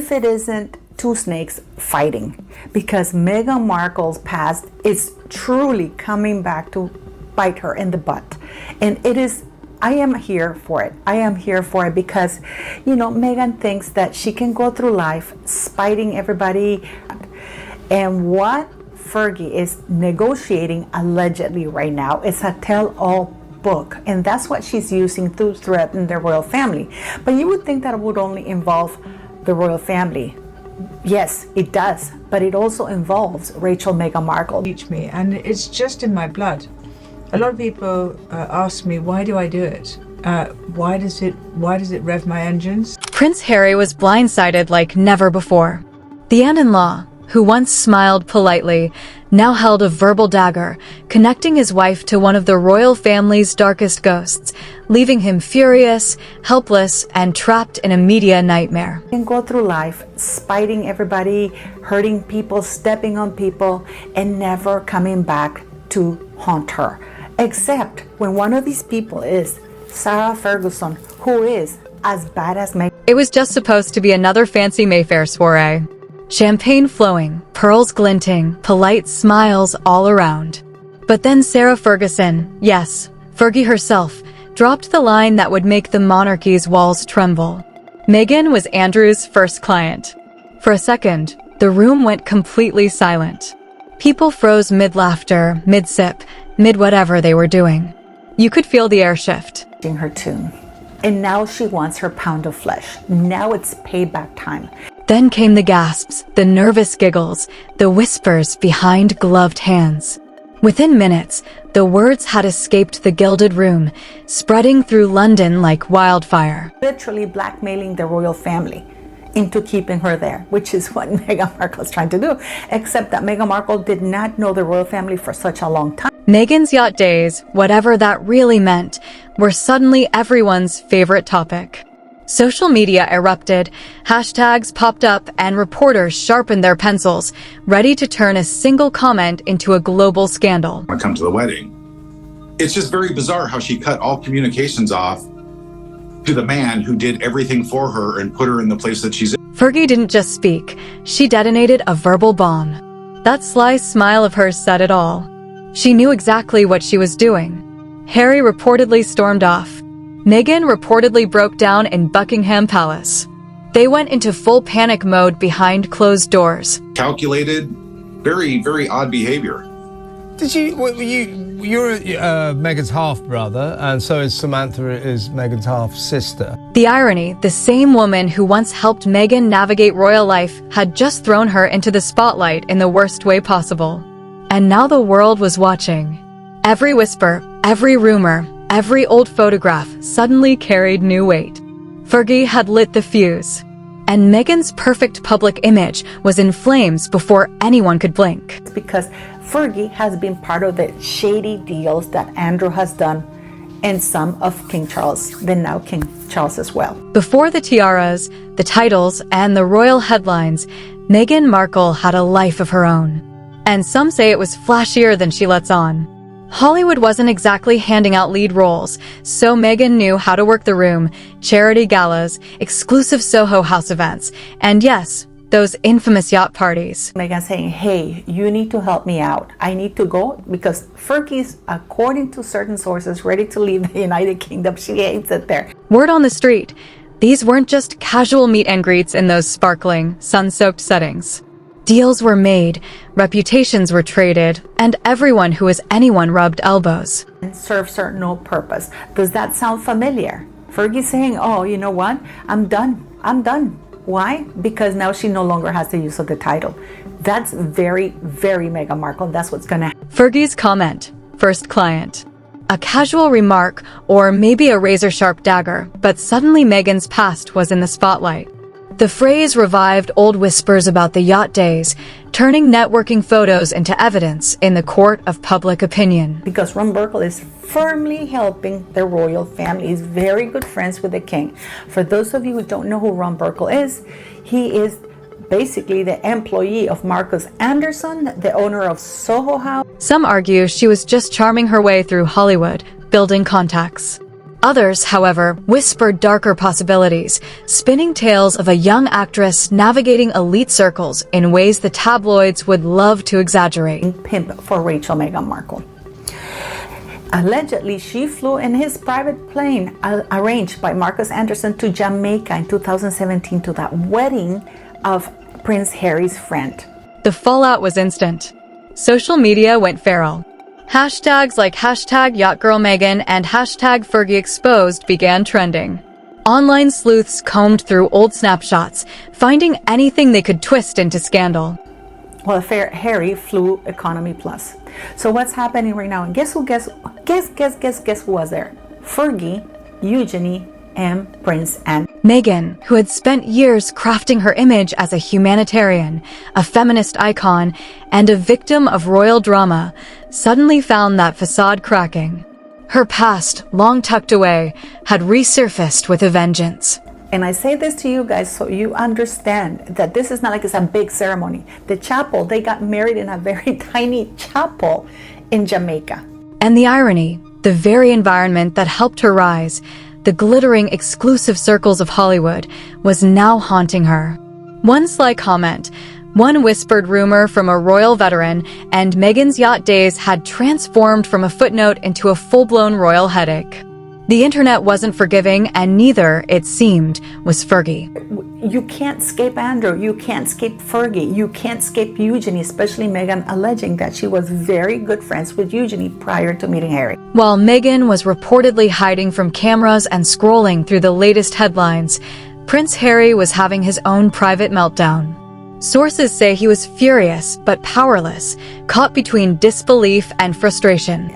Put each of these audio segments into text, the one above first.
if it isn't two snakes fighting, because Meghan Markle's past is truly coming back to bite her in the butt. And it is, I am here for it. I am here for it because, you know, Meghan thinks that she can go through life spiting everybody. And what Fergie is negotiating allegedly right now is a tell-all book, and that's what she's using to threaten the royal family. But you would think that it would only involve the royal family. Yes, it does, but it also involves Rachel Meghan Markle. Teach me, and it's just in my blood. A lot of people ask me, why do I do it? Why does it rev my engines? Prince Harry was blindsided like never before. The aunt-in-law, who once smiled politely, now held a verbal dagger, connecting his wife to one of the royal family's darkest ghosts, leaving him furious, helpless, and trapped in a media nightmare. You can go through life spiting everybody, hurting people, stepping on people, and never coming back to haunt her. Except when one of these people is Sarah Ferguson, who is as bad as Meghan. It was just supposed to be another fancy Mayfair soiree. Champagne flowing, pearls glinting, polite smiles all around. But then Sarah Ferguson, yes, Fergie herself, dropped the line that would make the monarchy's walls tremble. Meghan was Andrew's first client. For a second, the room went completely silent. People froze mid-laughter, mid-sip, mid-whatever they were doing. You could feel the air shift. Her tune. And now she wants her pound of flesh. Now it's payback time. Then came the gasps, the nervous giggles, the whispers behind gloved hands. Within minutes, the words had escaped the gilded room, spreading through London like wildfire. Literally blackmailing the royal family into keeping her there, which is what Meghan Markle is trying to do, except that Meghan Markle did not know the royal family for such a long time. Meghan's yacht days, whatever that really meant, were suddenly everyone's favorite topic. Social media erupted, hashtags popped up, and reporters sharpened their pencils, ready to turn a single comment into a global scandal. When I come to the wedding, it's just very bizarre how she cut all communications off to the man who did everything for her and put her in the place that she's in. Fergie didn't just speak, she detonated a verbal bomb. That sly smile of hers said it all. She knew exactly what she was doing. Harry reportedly stormed off. Meghan reportedly broke down in Buckingham Palace. They went into full panic mode behind closed doors. Calculated, very, very odd behavior. You're Meghan's half-brother, and so is Samantha is Meghan's half-sister. The irony, the same woman who once helped Meghan navigate royal life had just thrown her into the spotlight in the worst way possible. And now the world was watching. Every whisper, every rumor, every old photograph suddenly carried new weight. Fergie had lit the fuse, and Meghan's perfect public image was in flames before anyone could blink. Because Fergie has been part of the shady deals that Andrew has done and some of King Charles, then now King Charles as well. Before the tiaras, the titles, and the royal headlines, Meghan Markle had a life of her own. And some say it was flashier than she lets on. Hollywood wasn't exactly handing out lead roles, so Meghan knew how to work the room, charity galas, exclusive Soho House events, and yes, those infamous yacht parties. Meghan saying, hey, you need to help me out. I need to go because Fergie's, according to certain sources, ready to leave the United Kingdom. She hates it there. Word on the street, these weren't just casual meet and greets in those sparkling, sun-soaked settings. Deals were made, reputations were traded, and everyone who was anyone rubbed elbows. And serves her no purpose. Does that sound familiar? Fergie saying, oh, you know what? I'm done. I'm done. Why? Because now she no longer has the use of the title. That's very, very Meghan Markle. That's what's going to happen. Fergie's comment, first client. A casual remark, or maybe a razor-sharp dagger, but suddenly Meghan's past was in the spotlight. The phrase revived old whispers about the yacht days, turning networking photos into evidence in the court of public opinion. Because Ron Burkle is firmly helping the royal family. He's very good friends with the king. For those of you who don't know who Ron Burkle is, he is basically the employee of Marcus Anderson, the owner of Soho House. Some argue she was just charming her way through Hollywood, building contacts. Others, however, whispered darker possibilities, spinning tales of a young actress navigating elite circles in ways the tabloids would love to exaggerate. Pimp for Rachel Meghan Markle. Allegedly, she flew in his private plane arranged by Marcus Anderson to Jamaica in 2017 to that wedding of Prince Harry's friend. The fallout was instant. Social media went feral. Hashtags like #YachtGirlMeghan and #FergieExposed began trending. Online sleuths combed through old snapshots, finding anything they could twist into scandal. Well, Harry flew economy plus. So what's happening right now? And guess who was there? Fergie, Eugenie, and Prince Andrew. Meghan, who had spent years crafting her image as a humanitarian, a feminist icon, and a victim of royal drama, suddenly found that facade cracking. Her past, long tucked away, had resurfaced with a vengeance. And I say this to you guys so you understand that this is not like it's a big ceremony. The chapel, they got married in a very tiny chapel in Jamaica. And the irony, the very environment that helped her rise, the glittering exclusive circles of Hollywood, was now haunting her. One sly comment, one whispered rumor from a royal veteran, and Meghan's yacht days had transformed from a footnote into a full-blown royal headache. The internet wasn't forgiving, and neither, it seemed, was Fergie. You can't escape Andrew, you can't escape Fergie, you can't escape Eugenie, especially Meghan alleging that she was very good friends with Eugenie prior to meeting Harry. While Meghan was reportedly hiding from cameras and scrolling through the latest headlines, Prince Harry was having his own private meltdown. Sources say he was furious but powerless, caught between disbelief and frustration.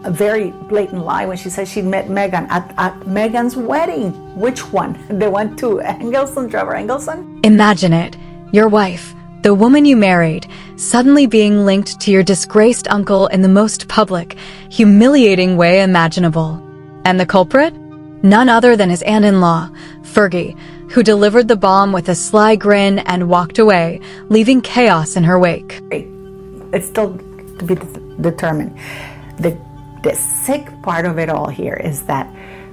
A very blatant lie when she said she met Meghan at Meghan's wedding. Which one? The one to Trevor Engelson? Imagine it. Your wife, the woman you married, suddenly being linked to your disgraced uncle in the most public, humiliating way imaginable. And the culprit? None other than his aunt-in-law, Fergie, who delivered the bomb with a sly grin and walked away, leaving chaos in her wake. It's still to be determined. The sick part of it all here is that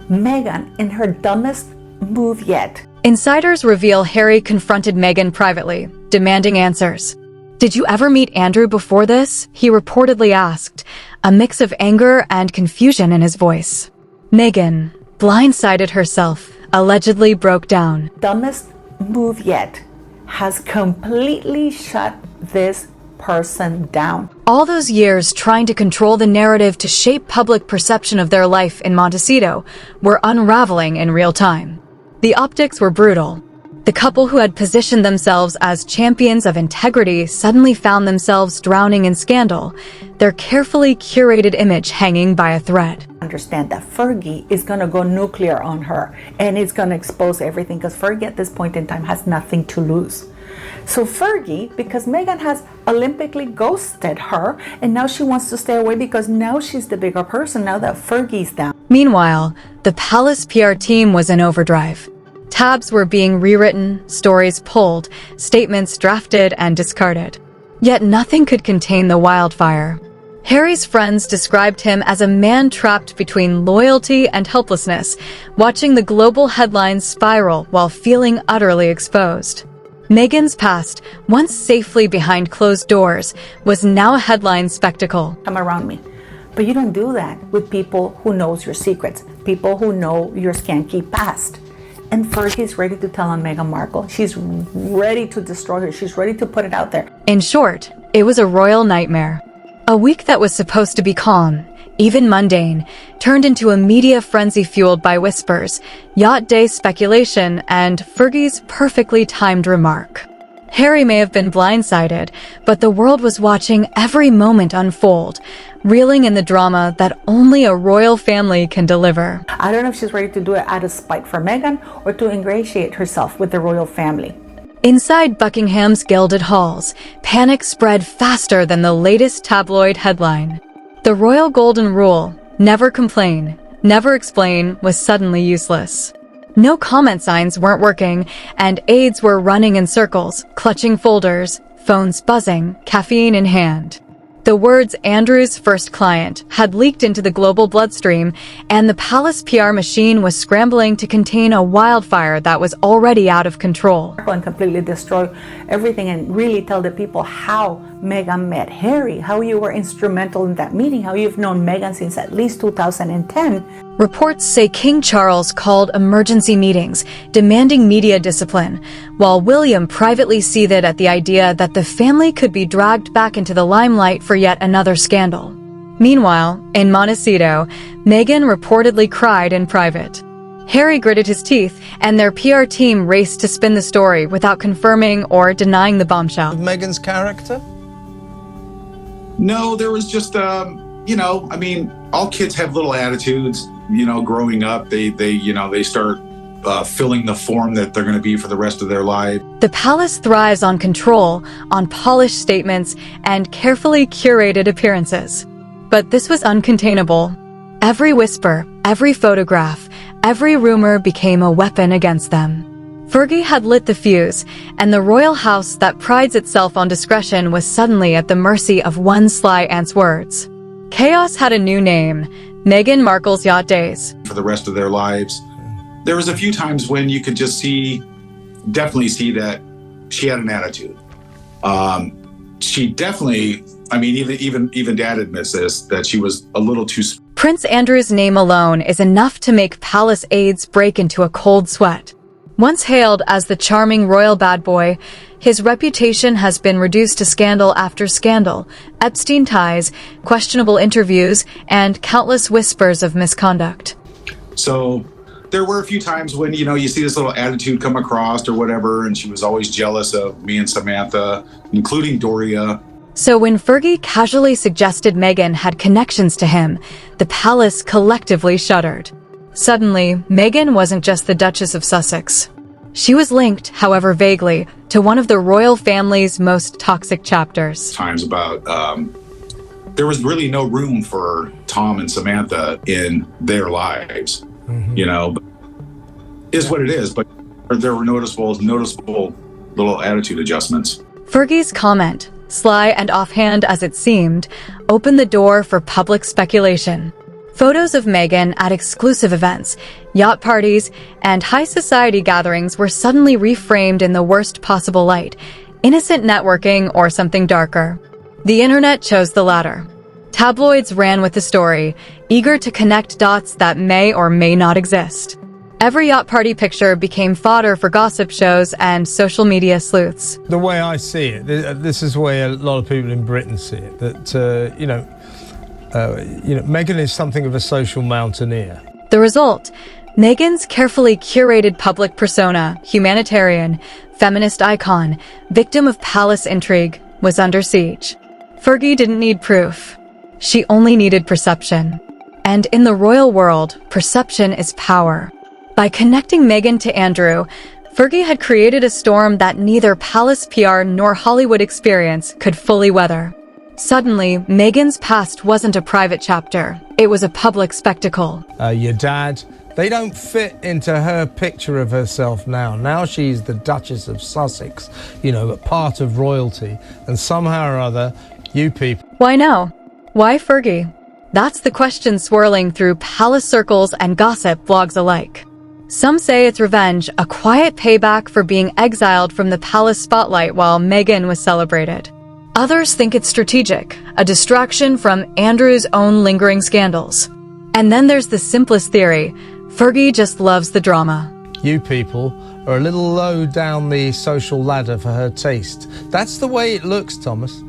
Meghan, in her dumbest move yet. Insiders reveal Harry confronted Meghan privately, demanding answers. "Did you ever meet Andrew before this?" he reportedly asked, a mix of anger and confusion in his voice. Meghan, blindsided herself, allegedly broke down. Dumbest move yet has completely shut this person down. All those years trying to control the narrative to shape public perception of their life in Montecito were unraveling in real time. The optics were brutal. The couple who had positioned themselves as champions of integrity suddenly found themselves drowning in scandal, their carefully curated image hanging by a thread. Understand that Fergie is going to go nuclear on her, and it's going to expose everything, because Fergie at this point in time has nothing to lose. So Fergie, because Meghan has Olympically ghosted her, and now she wants to stay away because now she's the bigger person now that Fergie's down. Meanwhile, the Palace PR team was in overdrive. Tabs were being rewritten, stories pulled, statements drafted and discarded. Yet nothing could contain the wildfire. Harry's friends described him as a man trapped between loyalty and helplessness, watching the global headlines spiral while feeling utterly exposed. Meghan's past, once safely behind closed doors, was now a headline spectacle. Come around me. But you don't do that with people who knows your secrets, people who know your skanky past. And Fergie's ready to tell on Meghan Markle. She's ready to destroy her. She's ready to put it out there. In short, it was a royal nightmare. A week that was supposed to be calm, even mundane, turned into a media frenzy fueled by whispers, yacht day speculation, and Fergie's perfectly timed remark. Harry may have been blindsided, but the world was watching every moment unfold, reeling in the drama that only a royal family can deliver. I don't know if she's ready to do it out of spite for Meghan or to ingratiate herself with the royal family. Inside Buckingham's gilded halls, panic spread faster than the latest tabloid headline. The royal golden rule, never complain, never explain, was suddenly useless. No comment signs weren't working, and aides were running in circles, clutching folders, phones buzzing, caffeine in hand. The words Andrew's first client had leaked into the global bloodstream, and the palace PR machine was scrambling to contain a wildfire that was already out of control. And completely destroy everything and really tell the people how Meghan met Harry, how you were instrumental in that meeting, how you've known Meghan since at least 2010. Reports say King Charles called emergency meetings, demanding media discipline, while William privately seethed at the idea that the family could be dragged back into the limelight for yet another scandal. Meanwhile, in Montecito, Meghan reportedly cried in private. Harry gritted his teeth, and their PR team raced to spin the story without confirming or denying the bombshell. Meghan's character? No, there was just, all kids have little attitudes. Growing up, they start filling the form that they're going to be for the rest of their life. The palace thrives on control, on polished statements, and carefully curated appearances. But this was uncontainable. Every whisper, every photograph, every rumor became a weapon against them. Fergie had lit the fuse, and the royal house that prides itself on discretion was suddenly at the mercy of one sly ant's words. Chaos had a new name: Meghan Markle's Yacht Days. For the rest of their lives. There was a few times when you could just definitely see that she had an attitude. She definitely, even Dad admits this, that she was a little too... Prince Andrew's name alone is enough to make palace aides break into a cold sweat. Once hailed as the charming royal bad boy, his reputation has been reduced to scandal after scandal, Epstein ties, questionable interviews, and countless whispers of misconduct. So there were a few times when, you see this little attitude come across or whatever, and she was always jealous of me and Samantha, including Doria. So when Fergie casually suggested Meghan had connections to him, the palace collectively shuddered. Suddenly, Meghan wasn't just the Duchess of Sussex. She was linked, however vaguely, to one of the royal family's most toxic chapters. Times about, there was really no room for Tom and Samantha in their lives, is what it is. But there were noticeable little attitude adjustments. Fergie's comment, sly and offhand as it seemed, opened the door for public speculation. Photos of Meghan at exclusive events, yacht parties, and high society gatherings were suddenly reframed in the worst possible light: innocent networking or something darker. The internet chose the latter. Tabloids ran with the story, eager to connect dots that may or may not exist. Every yacht party picture became fodder for gossip shows and social media sleuths. The way I see it, this is the way a lot of people in Britain see it, that, Meghan is something of a social mountaineer. The result: Meghan's carefully curated public persona, humanitarian, feminist icon, victim of palace intrigue, was under siege. Fergie didn't need proof. She only needed perception. And in the royal world, perception is power. By connecting Meghan to Andrew, Fergie had created a storm that neither palace PR nor Hollywood experience could fully weather. Suddenly, Meghan's past wasn't a private chapter. It was a public spectacle. Your dad, they don't fit into her picture of herself now. Now she's the Duchess of Sussex, a part of royalty. And somehow or other, you people... Why no? Why Fergie? That's the question swirling through palace circles and gossip blogs alike. Some say it's revenge, a quiet payback for being exiled from the palace spotlight while Meghan was celebrated. Others think it's strategic, a distraction from Andrew's own lingering scandals. And then there's the simplest theory: Fergie just loves the drama. You people are a little low down the social ladder for her taste. That's the way it looks, Thomas.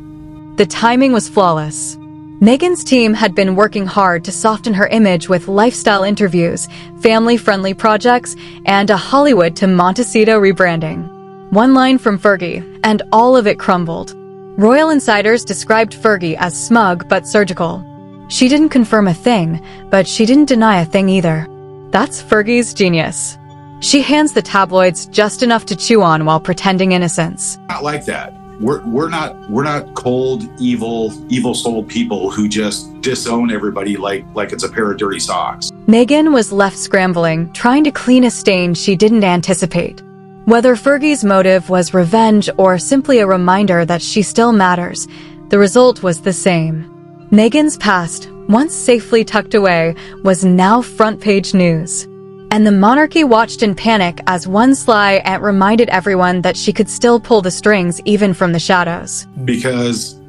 The timing was flawless. Meghan's team had been working hard to soften her image with lifestyle interviews, family-friendly projects, and a Hollywood to Montecito rebranding. One line from Fergie, and all of it crumbled. Royal insiders described Fergie as smug but surgical. She didn't confirm a thing, but she didn't deny a thing either. That's Fergie's genius. She hands the tabloids just enough to chew on while pretending innocence. Not like that. We're not cold, evil-souled people who just disown everybody like it's a pair of dirty socks. Meghan was left scrambling, trying to clean a stain she didn't anticipate. Whether Fergie's motive was revenge or simply a reminder that she still matters, The result was the same. Meghan's past, once safely tucked away, was now front-page news. And the monarchy watched in panic as one sly ant reminded everyone that she could still pull the strings even from the shadows. Because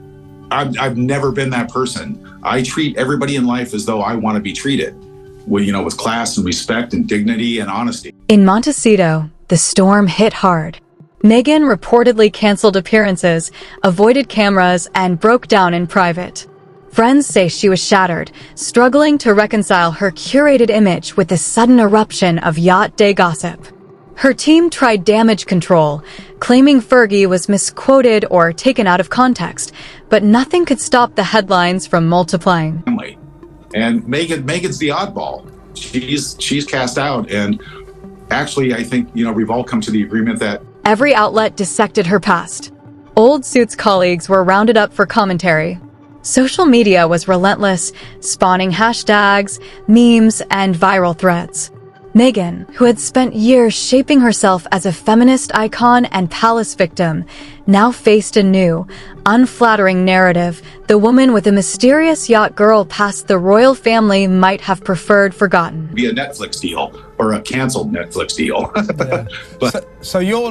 I've never been that person. I treat everybody in life as though I want to be treated, with class and respect and dignity and honesty. In Montecito, the storm hit hard. Meghan reportedly canceled appearances, avoided cameras, and broke down in private. Friends say she was shattered, struggling to reconcile her curated image with the sudden eruption of Yacht Day gossip. Her team tried damage control, claiming Fergie was misquoted or taken out of context, but nothing could stop the headlines from multiplying. And Meghan's the oddball. She's cast out, and actually, I think we've all come to the agreement that every outlet dissected her past. Old Suits colleagues were rounded up for commentary. Social media was relentless, spawning hashtags, memes, and viral threads. Meghan, who had spent years shaping herself as a feminist icon and palace victim, now faced a new, unflattering narrative. The woman with a mysterious yacht girl past the royal family might have preferred forgotten. Be a Netflix deal or a canceled Netflix deal. Yeah. So you're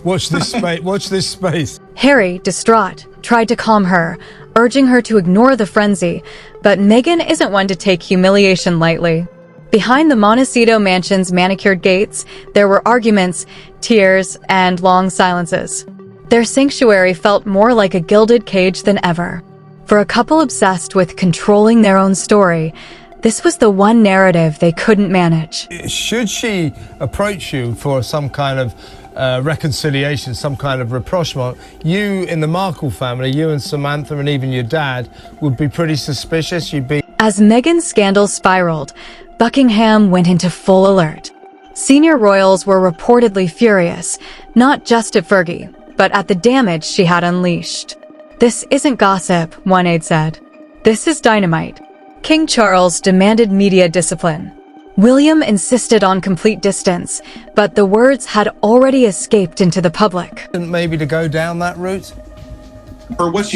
watch this space. Watch this space. Harry, distraught, tried to calm her, urging her to ignore the frenzy, but Meghan isn't one to take humiliation lightly. Behind the Montecito mansion's manicured gates, there were arguments, tears, and long silences. Their sanctuary felt more like a gilded cage than ever. For a couple obsessed with controlling their own story, this was the one narrative they couldn't manage. Should she approach you for some kind of reconciliation, some kind of rapprochement, you in the Markle family, you and Samantha and even your dad would be pretty suspicious. You'd be... As Meghan's scandal spiraled, Buckingham went into full alert. Senior royals were reportedly furious, not just at Fergie, but at the damage she had unleashed. "This isn't gossip," one aide said. "This is dynamite." King Charles demanded media discipline. William insisted on complete distance, but the words had already escaped into the public. Maybe to go down that route? For what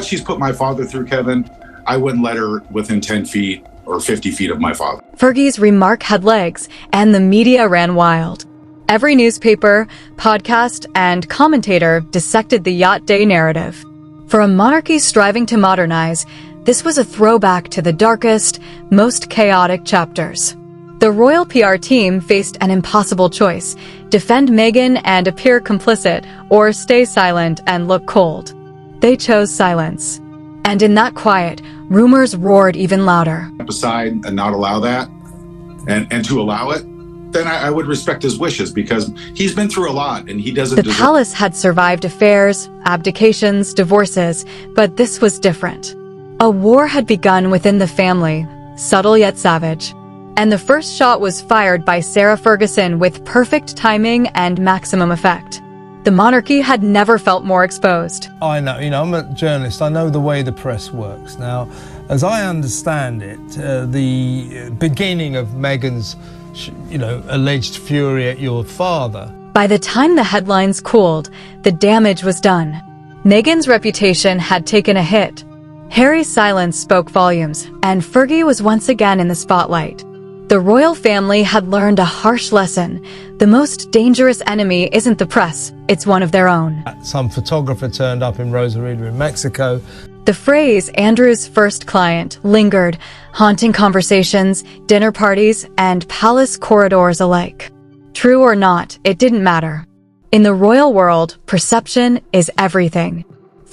she's put my father through, Kevin, I wouldn't let her within 10 feet or 50 feet of my father. Fergie's remark had legs, and the media ran wild. Every newspaper, podcast, and commentator dissected the Yacht Day narrative. For a monarchy striving to modernize, this was a throwback to the darkest, most chaotic chapters. The royal PR team faced an impossible choice: defend Meghan and appear complicit, or stay silent and look cold. They chose silence. And in that quiet, rumors roared even louder. Aside and not allow that, and to allow it, then I would respect his wishes, because he's been through a lot and he doesn't The palace had survived affairs, abdications, divorces, but this was different. A war had begun within the family, subtle yet savage. And the first shot was fired by Sarah Ferguson with perfect timing and maximum effect. The monarchy had never felt more exposed. I know, I'm a journalist. I know the way the press works. Now, as I understand it, the beginning of Meghan's, alleged fury at your father. By the time the headlines cooled, the damage was done. Meghan's reputation had taken a hit. Harry's silence spoke volumes, and Fergie was once again in the spotlight. The royal family had learned a harsh lesson. The most dangerous enemy isn't the press, it's one of their own. Some photographer turned up in Rosarito in Mexico. The phrase "Andrew's first client" lingered, haunting conversations, dinner parties, and palace corridors alike. True or not, it didn't matter. In the royal world, perception is everything.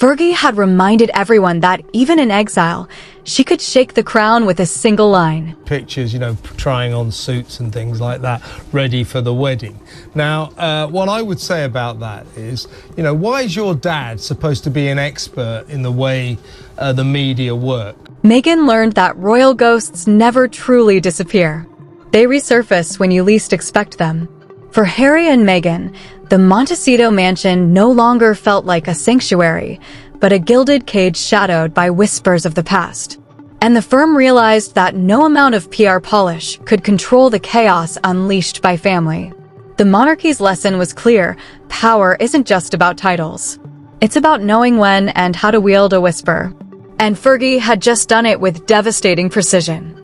Fergie had reminded everyone that even in exile, she could shake the crown with a single line. Pictures, trying on suits and things like that, ready for the wedding. Now, what I would say about that is, why is your dad supposed to be an expert in the way the media work? Meghan learned that royal ghosts never truly disappear. They resurface when you least expect them. For Harry and Meghan, the Montecito mansion no longer felt like a sanctuary, but a gilded cage shadowed by whispers of the past. And the firm realized that no amount of PR polish could control the chaos unleashed by family. The monarchy's lesson was clear: power isn't just about titles. It's about knowing when and how to wield a whisper. And Fergie had just done it with devastating precision.